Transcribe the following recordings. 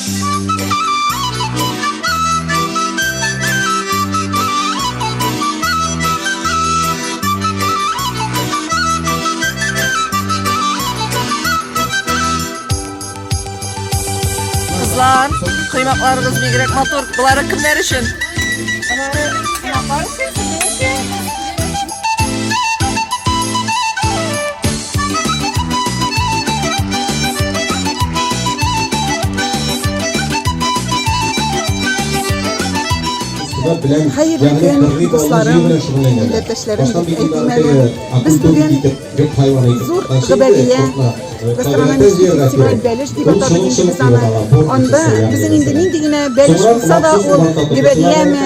Kızlar, kıymaklarınız bir gerek motor. Bunları kimler için? Hayırlı gün dostlarım, milletleşlerim, eğitimlerim. Biz bugün Zur Gıbeliye Gastronomi Festival Beliş diye atabildiyimiz ama onda bizim indiğinin digine Beliş olsa da o Gıbeliye mi,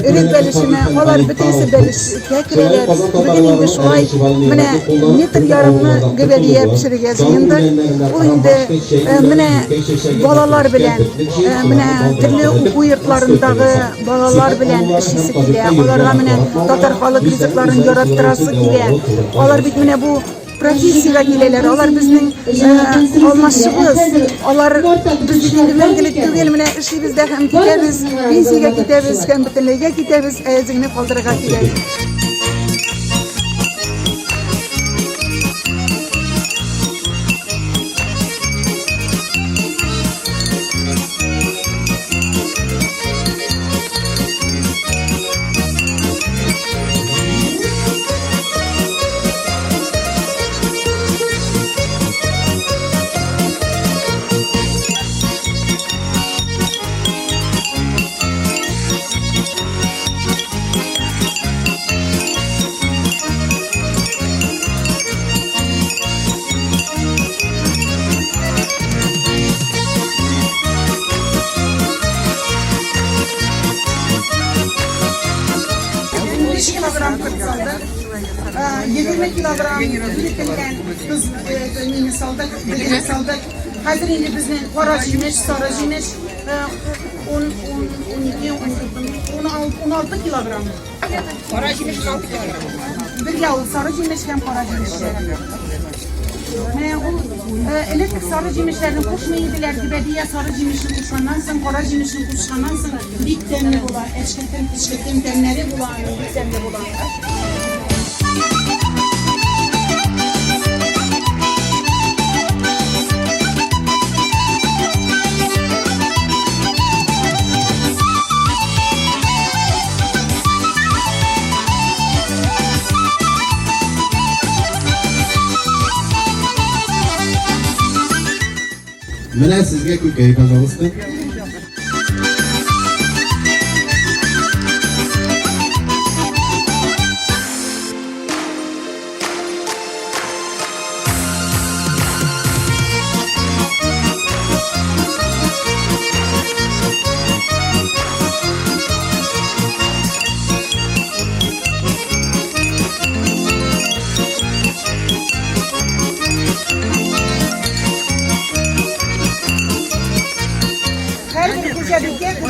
Ürük Belişi mi, olar bütünüsü Beliş tekireler. Bugün indi şulay mine metr yarımlı Gıbeliye pişireceğiz şimdi. O indi mine balalar bilen, mine türlü okul yurtlarındağı balalar bilen işisi kile, olarga mine Tatar halık rızıklarını yarattırası kile, olar bit mine bu profesiya kileler, olar bizning almasımız, olar bizning mengelik tügel mine işimizde hem gideriz, pensiyaga gideriz, hem bütünlüğe gideriz, ayazını kaldırıga gideriz. Kilogram kırsaldı. 20 kilogram üretilgen biz neyini saldık, bilgileri saldık. Hazır indi bizden qora jimiş, sarı jimiş 16 kilogram. Qora jimiş 16 kilogram. Bir yavru sarı jimiş hem qora jimiş. Elektrik sarı jimişlerin kuşmayıdiler gibi diye sarı jimişin kuşandan sonra qora jimişin kuşandan sonra dik demli bular, eşketem demleri bular, dik demli bular. Mana sizga ko'kay, пожалуйста.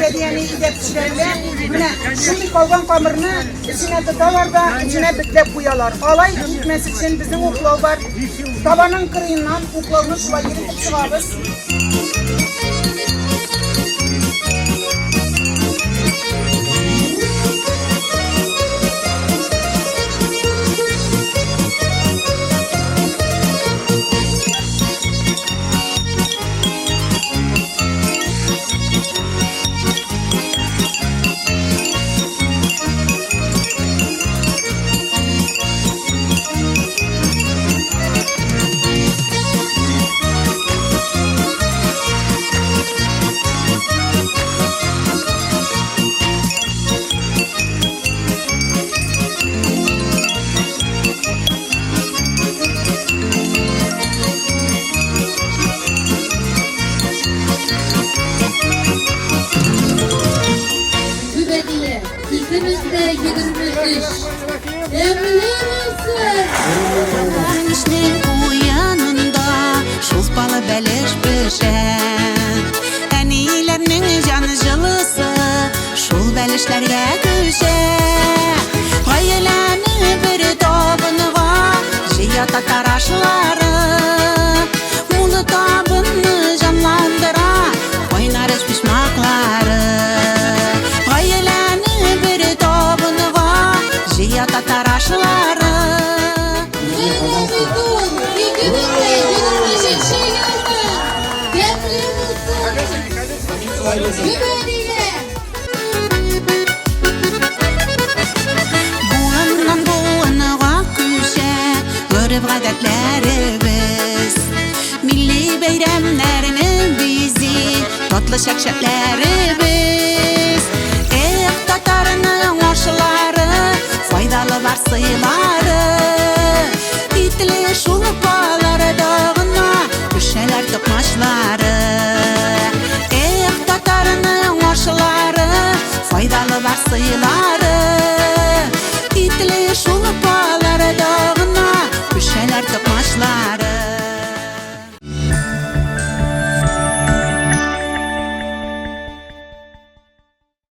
Belediyenin yetişlerle şimdi kalgan kamerını içine tutarlar da içine bitlep koyarlar. Alay gitmesi için bizim uklav var. Tabanın kırığından uklavını şuna girip çıkarız. Güneşin uyanında şulpalı beliş pişen Tenilerinin canı cılısı şul belişlerge düşe Hayalani bir tabınığa jiyata taraşları Mulu tabını canlandıra Oynar Buğandan buğanağa köşe Görüp adetlerimiz Milli beyramlarını bizi Tatlı şakşaklarımız Tatarının aşıları Faydalı var sayıları İtli şulupaları dağına Köşeler tıkmaşları Tatarının aşıları Faydalı var sayıları